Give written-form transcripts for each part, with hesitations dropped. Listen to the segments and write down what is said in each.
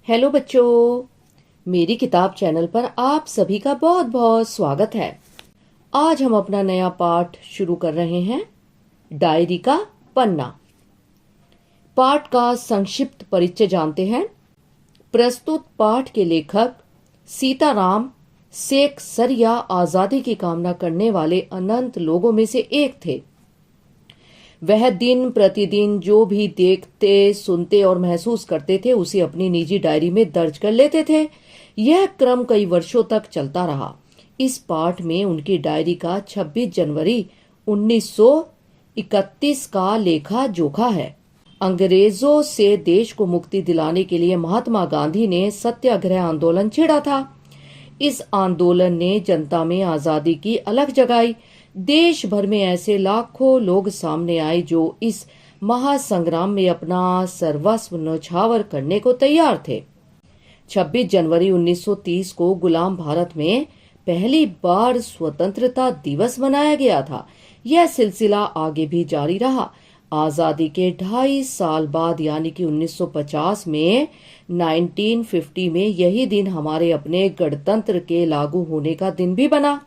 Hello बच्चों, मेरी किताब चैनल पर आप सभी का बहुत बहुत स्वागत है। आज हम अपना नया पाठ शुरू कर रहे हैं, डायरी का पन्ना। पाठ का संक्षिप्त परिचय जानते हैं। प्रस्तुत पाठ के लेखक सीताराम सेकसरिया आजादी की कामना करने वाले अनंत लोगों में से एक थे। वह दिन प्रतिदिन जो भी देखते, सुनते और महसूस करते थे उसे अपनी निजी डायरी में दर्ज कर लेते थे। यह क्रम कई वर्षों तक चलता रहा। इस पाठ में उनकी डायरी का 26 जनवरी 1931 का लेखा जोखा है। अंग्रेजों से देश को मुक्ति दिलाने के लिए महात्मा गांधी ने सत्याग्रह आंदोलन छेड़ा था। इस आंदोलन ने जनता में आजादी की अलख जगाई। देश भर में ऐसे लाखों लोग सामने आए जो इस महासंग्राम में अपना सर्वस्व न्यौछावर करने को तैयार थे। 26 जनवरी 1930 को गुलाम भारत में पहली बार स्वतंत्रता दिवस मनाया गया था। यह सिलसिला आगे भी जारी रहा। आजादी के 2.5 साल बाद यानी कि 1950 में 1950 में यही दिन हमारे अपने गणतंत्र के लागू होने का दिन भी बना।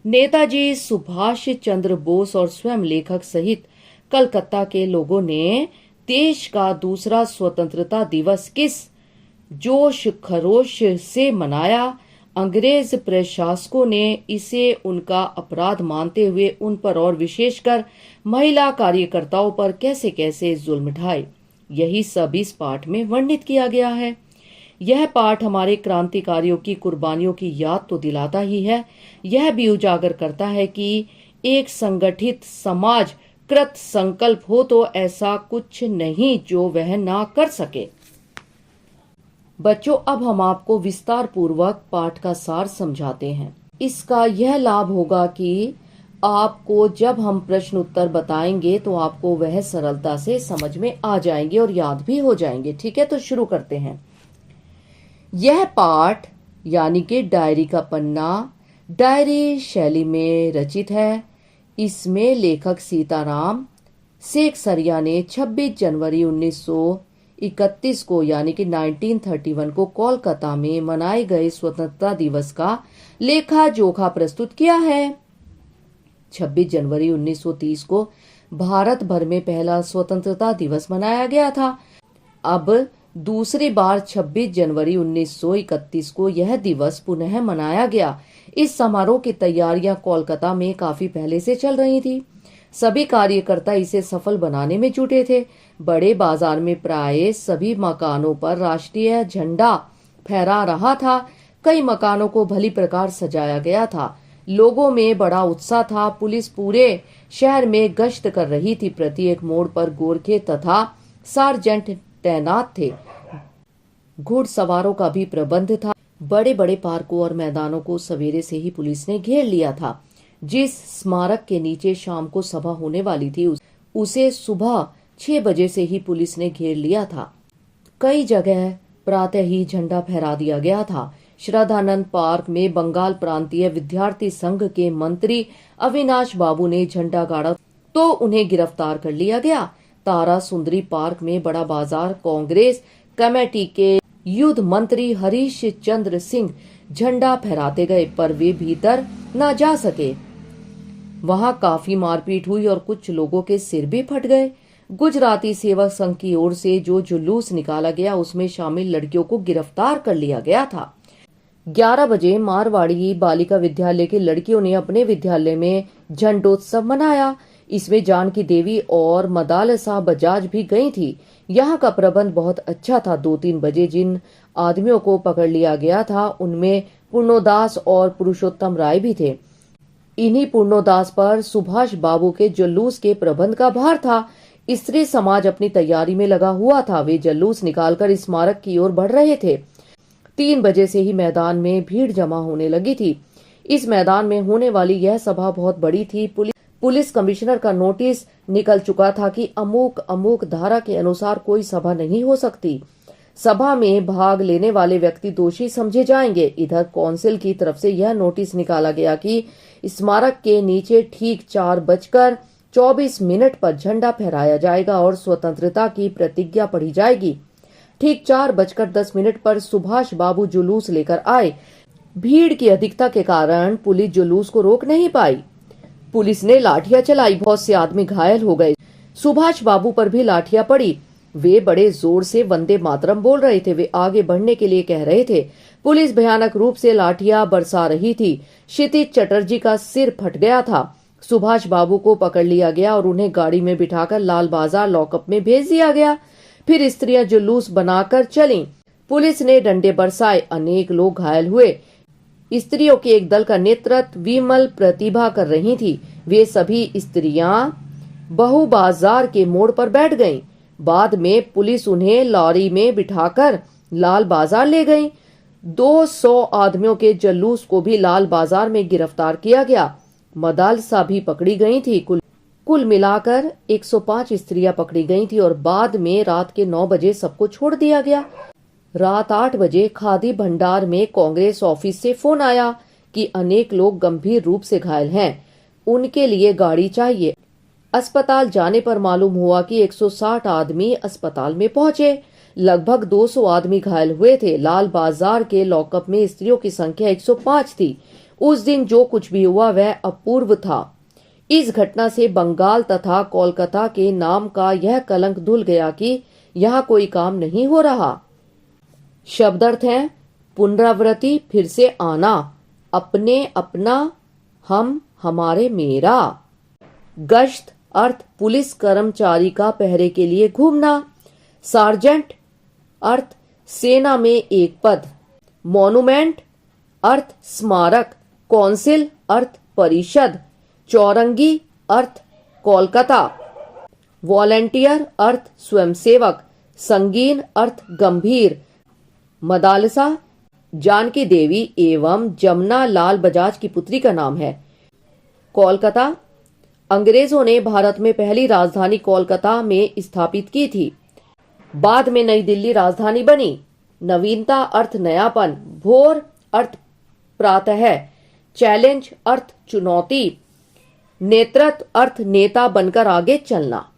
नेताजी सुभाष चंद्र बोस और स्वयं लेखक सहित कलकत्ता के लोगों ने देश का दूसरा स्वतंत्रता दिवस किस जोश खरोश से मनाया। अंग्रेज प्रशासकों ने इसे उनका अपराध मानते हुए उन पर और विशेषकर महिला कार्यकर्ताओं पर कैसे कैसे जुल्म ढाए, यही सब इस पाठ में वर्णित किया गया है। यह पाठ हमारे क्रांतिकारियों की कुर्बानियों की याद तो दिलाता ही है, यह भी उजागर करता है कि एक संगठित समाज कृत संकल्प हो तो ऐसा कुछ नहीं जो वह ना कर सके। बच्चों, अब हम आपको विस्तार पूर्वक पाठ का सार समझाते हैं। इसका यह लाभ होगा कि आपको जब हम प्रश्न उत्तर बताएंगे तो आपको वह सरलता से समझ में आ जाएंगे और याद भी हो जाएंगे। ठीक है, तो शुरू करते हैं। यह पाठ यानी कि डायरी का पन्ना डायरी शैली में रचित है। इसमें लेखक सीताराम सेकसरिया ने 26 जनवरी 1931 को यानी कि 1931 को कोलकाता में मनाए गए स्वतंत्रता दिवस का लेखा जोखा प्रस्तुत किया है। 26 जनवरी 1930 को भारत भर में पहला स्वतंत्रता दिवस मनाया गया था। अब दूसरी बार 26 जनवरी 1931 को यह दिवस पुनः मनाया गया। इस समारोह की तैयारियां कोलकाता में काफी पहले से चल रही थी। सभी कार्यकर्ता इसे सफल बनाने में जुटे थे। बड़े बाजार में प्राय सभी मकानों पर राष्ट्रीय झंडा फहरा रहा था। कई मकानों को भली प्रकार सजाया गया था। लोगों में बड़ा उत्साह था। पुलिस पूरे शहर में गश्त कर रही थी। प्रत्येक मोड़ पर गोरखे तथा सार्जेंट तैनात थे। घुड़सवारों का भी प्रबंध था। बड़े बड़े पार्कों और मैदानों को सवेरे से ही पुलिस ने घेर लिया था। जिस स्मारक के नीचे शाम को सभा होने वाली थी उसे सुबह 6 बजे से ही पुलिस ने घेर लिया था। कई जगह प्रातः ही झंडा फहरा दिया गया था। श्रद्धानंद पार्क में बंगाल प्रांतीय विद्यार्थी संघ के मंत्री अविनाश बाबू ने झंडा गाड़ा तो उन्हें गिरफ्तार कर लिया गया। तारा सुंदरी पार्क में बड़ा बाजार कांग्रेस कमेटी के युद्ध मंत्री हरीश चंद्र सिंह झंडा फहराते गए पर वे भीतर न जा सके। वहां काफी मारपीट हुई और कुछ लोगों के सिर भी फट गए। गुजराती सेवक संघ की ओर से जो जुलूस निकाला गया उसमें शामिल लड़कियों को गिरफ्तार कर लिया गया था। 11 बजे मारवाड़ी बालिका विद्यालय की लड़कियों ने अपने विद्यालय में झंडोत्सव मनाया। इसमें जानकी देवी और मदालसा बजाज भी गई थी। यहाँ का प्रबंध बहुत अच्छा था। 2-3 बजे जिन आदमियों को पकड़ लिया गया था उनमें पूर्णोदास और पुरुषोत्तम राय भी थे। इन्हीं पूर्णोदास पर सुभाष बाबू के जुलूस के प्रबंध का भार था। स्त्री समाज अपनी तैयारी में लगा हुआ था। वे जुलूस निकालकर स्मारक की ओर बढ़ रहे थे। 3 बजे से ही मैदान में भीड़ जमा होने लगी थी। इस मैदान में होने वाली यह सभा बहुत बड़ी थी। पुलिस कमिश्नर का नोटिस निकल चुका था कि अमुक अमुक धारा के अनुसार कोई सभा नहीं हो सकती। सभा में भाग लेने वाले व्यक्ति दोषी समझे जाएंगे। इधर कौंसिल की तरफ से यह नोटिस निकाला गया कि स्मारक के नीचे ठीक 4:24 पर झंडा फहराया जाएगा और स्वतंत्रता की प्रतिज्ञा पढ़ी जाएगी। ठीक 4:10 पर सुभाष बाबू जुलूस लेकर आए। भीड़ की अधिकता के कारण पुलिस जुलूस को रोक नहीं पाई। पुलिस ने लाठियां चलाई, बहुत से आदमी घायल हो गए। सुभाष बाबू पर भी लाठियां पड़ी। वे बड़े जोर से वंदे मातरम बोल रहे थे। वे आगे बढ़ने के लिए कह रहे थे। पुलिस भयानक रूप से लाठियां बरसा रही थी। क्षितिज चटर्जी का सिर फट गया था। सुभाष बाबू को पकड़ लिया गया और उन्हें गाड़ी में बिठाकर लाल बाजार लॉकअप में भेज दिया गया। फिर स्त्रियां जुलूस बनाकर चलीं। पुलिस ने डंडे बरसाए, अनेक लोग घायल हुए। स्त्रियों के एक दल का नेतृत्व विमल प्रतिभा कर रही थी। वे सभी स्त्रियां बहु बाजार के मोड़ पर बैठ गईं। बाद में पुलिस उन्हें लॉरी में बिठाकर लाल बाजार ले गई। 200 आदमियों के जुलूस को भी लाल बाजार में गिरफ्तार किया गया। मदालसा भी पकड़ी गई थी। कुल मिलाकर 105 स्त्रियां पकड़ी गई थी और बाद में रात के 9 बजे सबको छोड़ दिया गया। रात 8 बजे खादी भंडार में कांग्रेस ऑफिस से फोन आया कि अनेक लोग गंभीर रूप से घायल हैं, उनके लिए गाड़ी चाहिए। अस्पताल जाने पर मालूम हुआ कि 160 आदमी अस्पताल में पहुंचे। लगभग 200 आदमी घायल हुए थे। लाल बाजार के लॉकअप में स्त्रियों की संख्या 105 थी। उस दिन जो कुछ भी हुआ वह अपूर्व था। इस घटना से बंगाल तथा कोलकाता के नाम का यह कलंक धुल गया कि यहाँ कोई काम नहीं हो रहा। शब्दार्थ है पुनरावृत्ति, फिर से आना, अपने अपना, हम हमारे मेरा। गश्त अर्थ पुलिस कर्मचारी का पहरे के लिए घूमना। सार्जेंट अर्थ सेना में एक पद। मॉन्यूमेंट अर्थ स्मारक। कौंसिल अर्थ परिषद। चौरंगी अर्थ कोलकाता। वॉलंटियर अर्थ स्वयंसेवक। संगीन अर्थ गंभीर। मदालसा जानकी देवी एवं जमुना लाल बजाज की पुत्री का नाम है। कोलकाता अंग्रेजों ने भारत में पहली राजधानी कोलकाता में स्थापित की थी। बाद में नई दिल्ली राजधानी बनी। नवीनता अर्थ नयापन। भोर अर्थ प्रातः। चैलेंज अर्थ चुनौती। नेतृत्व अर्थ नेता बनकर आगे चलना।